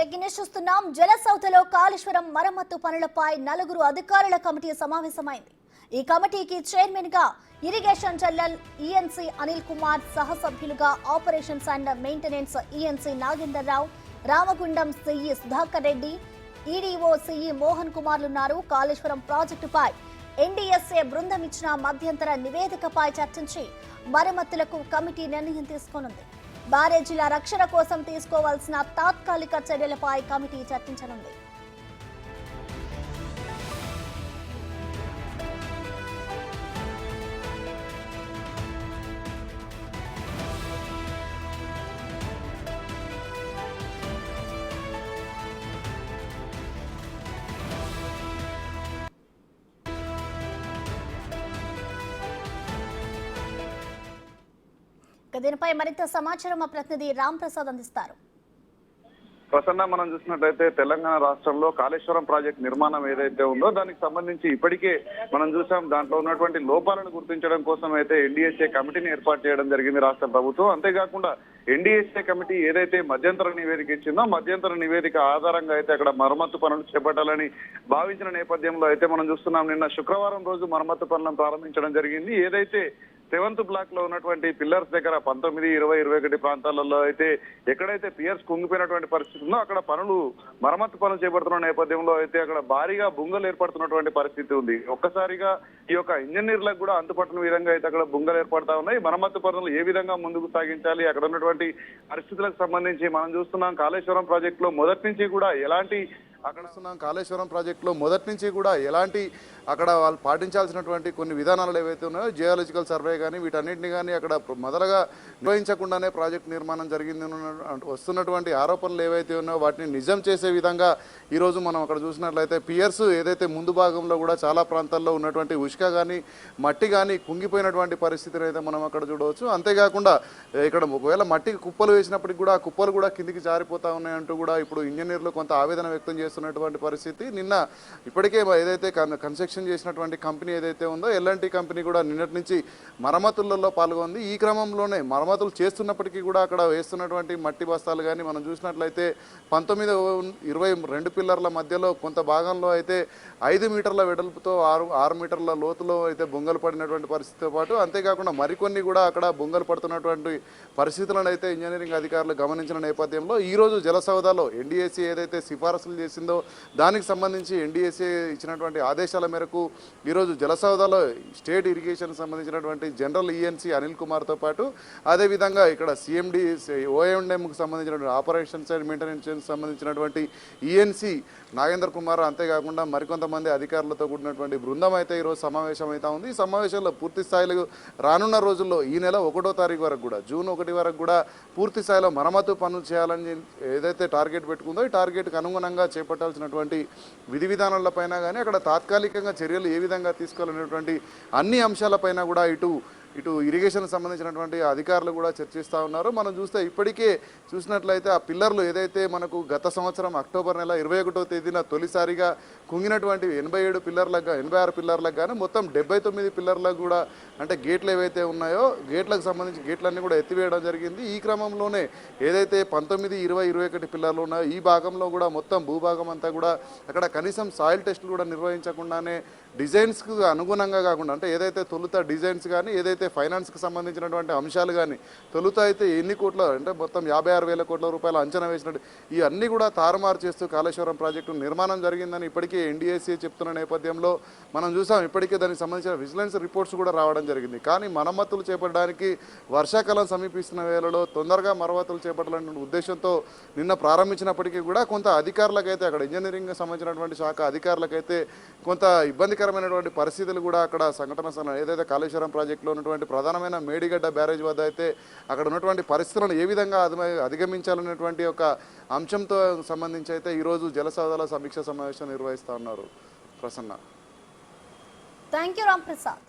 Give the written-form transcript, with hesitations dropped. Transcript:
Breaking news చూస్తున్నాం. జలసౌధలో కాళేశ్వరం మరమ్మతు పనులపై 4 అధికారుల కమిటీ సమావేశమైంది. ఈ కమిటీకి చైర్మన్ గా irrigation general ENC Anil Kumar, సహసభ్యులుగా operations and maintenance ENC Nagender Rao, Ramagundam CE Sudhakar Reddy, EDO CE Mohan కుమార్లున్నారు. కాళేశ్వరం ప్రాజెక్టుపై ఎన్డీఎస్ఏ బృందం ఇచ్చిన మధ్యంతర నివేదికపై చర్చించి మరమ్మతులకు కమిటీ నిర్ణయం తీసుకోనుంది. బ్యారేజీల రక్షణ కోసం తీసుకోవాల్సిన తాత్కాలిక చర్యలపై కమిటీ చర్చించనుంది. దీనిపై మరింత సమాచారం మా ప్రతినిధి రామ్ ప్రసాద్ అందిస్తారు. ప్రసన్న, మనం చూసినట్లయితే తెలంగాణ రాష్ట్రంలో కాళేశ్వరం ప్రాజెక్ట్ నిర్మాణం ఏదైతే ఉందో దానికి సంబంధించి ఇప్పటికే మనం చూసాం. దాంట్లో ఉన్నటువంటి లోపాలను గుర్తించడం కోసం అయితే ఎన్డీఎస్ఏ కమిటీని ఏర్పాటు చేయడం జరిగింది రాష్ట్ర ప్రభుత్వం. అంతేకాకుండా ఎన్డీఎస్ఏ కమిటీ ఏదైతే మధ్యంతర నివేదిక ఇచ్చిందో మధ్యంతర నివేదిక ఆధారంగా అయితే అక్కడ మరమ్మతు పనులు చేపట్టాలని భావించిన నేపథ్యంలో అయితే మనం చూస్తున్నాం. నిన్న శుక్రవారం రోజు మరమ్మతు పనులను ప్రారంభించడం జరిగింది. ఏదైతే 7th బ్లాక్ లో ఉన్నటువంటి పిల్లర్స్ దగ్గర 19, 20, 21 ప్రాంతాలలో అయితే ఎక్కడైతే పియర్స్ కుంగిపోయినటువంటి పరిస్థితి ఉందో అక్కడ మరమ్మతు పనులు చేపడుతున్న నేపథ్యంలో అయితే అక్కడ భారీగా బుంగలు ఏర్పడుతున్నటువంటి పరిస్థితి ఉంది. ఒక్కసారిగా ఈ యొక్క ఇంజనీర్లకు కూడా అంతుపట్టని విధంగా అయితే అక్కడ బుంగలు ఏర్పడతా ఉన్నాయి. మరమ్మతు పనులు ఏ విధంగా ముందుకు సాగించాలి, అక్కడ ఉన్నటువంటి పరిస్థితులకు సంబంధించి మనం చూస్తున్నాం. కాళేశ్వరం ప్రాజెక్టులో మొదటి నుంచి కూడా ఎలాంటి అక్కడ వాళ్ళు పాటించాల్సినటువంటి కొన్ని విధానాలు ఏవైతే ఉన్నాయో జియాలజికల్ సర్వే కానీ వీటన్నింటినీ కానీ అక్కడ మొదలుగా నిర్వహించకుండానే ప్రాజెక్ట్ నిర్మాణం జరిగింది వస్తున్నటువంటి ఆరోపణలు ఏవైతే ఉన్నాయో వాటిని నిజం చేసే విధంగా ఈరోజు మనం అక్కడ చూసినట్లయితే పియర్స్ ఏదైతే ముందు భాగంలో కూడా చాలా ప్రాంతాల్లో ఉన్నటువంటి ఉష్క కానీ మట్టి కానీ కుంగిపోయినటువంటి పరిస్థితిని అయితే మనం అక్కడ చూడవచ్చు. అంతేకాకుండా ఇక్కడ ఒకవేళ మట్టి కుప్పలు వేసినప్పటికి కూడా ఆ కుప్పలు కూడా కిందికి జారిపోతా ఉన్నాయంటూ కూడా ఇప్పుడు ఇంజనీర్లు కొంత ఆవేదన వ్యక్తం చేస్తున్నటువంటి పరిస్థితి. నిన్న ఇప్పటికే ఏదైతే కన్స్ట్రక్షన్ చేసినటువంటి కంపెనీ ఏదైతే ఉందో ఎల్ఎన్టీ కంపెనీ కూడా నిన్నటి నుంచి మరమ్మతులలో పాల్గొంది. ఈ క్రమంలోనే మరమ్మతులు చేస్తున్నప్పటికీ కూడా అక్కడ వేస్తున్నటువంటి మట్టి బస్తాలు కానీ మనం చూసినట్లయితే 19, 22 పిల్లర్ల మధ్యలో కొంత భాగంలో అయితే 5 మీటర్ల వెడల్పుతో 6 మీటర్ల లోతులో అయితే బొంగలు పడినటువంటి పరిస్థితితో పాటు అంతేకాకుండా మరికొన్ని కూడా అక్కడ బొంగలు పడుతున్నటువంటి పరిస్థితులను అయితే ఇంజనీరింగ్ అధికారులు గమనించిన నేపథ్యంలో ఈరోజు జలసౌధలో ఎన్డీఎస్ఏ ఏదైతే సిఫారసులు చేసిందో దానికి సంబంధించి ఎన్డీఎస్ఏ ఇచ్చినటువంటి ఆదేశాల మేరకు ఈరోజు జలసౌధలో స్టేట్ ఇరిగేషన్ సంబంధించినటువంటి జనరల్ ఈఎన్సీ అనిల్ కుమార్తో పాటు అదేవిధంగా ఇక్కడ సిఎండి ఓఎండ్ఎంకు సంబంధించినటువంటి ఆపరేషన్స్ అండ్ మెయింటెనెన్స్ సంబంధించినటువంటి ఈఎన్సీ నాగేందర్ కుమార్, అంతేకాకుండా మరికొంతమంది అధికారులతో కూడినటువంటి బృందం అయితే ఈరోజు సమావేశం అవుతా ఉంది. ఈ సమావేశంలో పూర్తి స్థాయిలో రానున్న రోజుల్లో ఈ నెల 1వ తారీఖు వరకు కూడా జూన్ 1 వరకు కూడా పూర్తి స్థాయిలో మరమ్మతు పనులు చేయాలని ఏదైతే టార్గెట్ పెట్టుకుందో ఈ టార్గెట్కి అనుగుణంగా చేపట్టాల్సినటువంటి విధి విధానాలపైన కానీ అక్కడ తాత్కాలికంగా చర్యలు ఏ విధంగా తీసుకోవాలనేటువంటి అన్ని అంశాలపైన కూడా ఇటు ఇరిగేషన్ సంబంధించినటువంటి అధికారులు కూడా చర్చిస్తూ ఉన్నారు. మనం చూస్తే ఇప్పటికే చూసినట్లయితే ఆ పిల్లర్లు ఏదైతే మనకు గత సంవత్సరం అక్టోబర్ నెల 21వ తేదీన తొలిసారిగా కుంగినటువంటి 87 పిల్లర్లకు 86 పిల్లర్లకు కానీ మొత్తం 79 పిల్లర్లకు కూడా అంటే గేట్లు ఏవైతే ఉన్నాయో గేట్లకు సంబంధించి గేట్లన్నీ కూడా ఎత్తివేయడం జరిగింది. ఈ క్రమంలోనే ఏదైతే 19, 20, 21 పిల్లర్లు ఉన్నాయో ఈ భాగంలో కూడా మొత్తం భూభాగం అంతా కూడా అక్కడ కనీసం సాయిల్ టెస్టులు కూడా నిర్వహించకుండానే డిజైన్స్కు అనుగుణంగా కాకుండా అంటే ఏదైతే తొలుత డిజైన్స్ కానీ ఏదైతే ఫైనాన్స్కి సంబంధించినటువంటి అంశాలు కానీ తొలుత అయితే ఎన్ని కోట్ల అంటే మొత్తం 56,000 కోట్ల రూపాయలు అంచనా వేసినట్టు ఇవన్నీ కూడా తారుమారు చేస్తూ కాళేశ్వరం ప్రాజెక్టు నిర్మాణం జరిగిందని ఇప్పటికే ఎన్డీఎస్ఏ చెప్తున్న నేపథ్యంలో మనం చూసాం. ఇప్పటికే దానికి సంబంధించిన విజిలెన్స్ రిపోర్ట్స్ కూడా రావడం జరిగింది. కానీ మరమ్మతులు చేపట్టడానికి వర్షాకాలం సమీపిస్తున్న వేళలో తొందరగా మరమ్మతులు చేపట్టాలనే ఉద్దేశంతో నిన్న ప్రారంభించినప్పటికీ కూడా కొంత అధికారులకైతే అక్కడ ఇంజనీరింగ్ సంబంధించినటువంటి శాఖ అధికారులకైతే కొంత ఇబ్బందికరమైనటువంటి పరిస్థితులు కూడా అక్కడ సంఘటన ఏదైతే కాళేశ్వరం ప్రాజెక్టులో ఉన్నటువంటి ప్రధానమైన మేడిగడ్డ బ్యారేజ్ వద్ద అయితే అక్కడ ఉన్నటువంటి పరిస్థితులను ఏ విధంగా అధిగమించాలనేటువంటి ఒక అంశంతో సంబంధించి అయితే ఈరోజు జలసౌధల సమీక్ష సమావేశం నిర్వహిస్తూ ఉన్నారు. ప్రసన్న. Thank you Ram Prasad.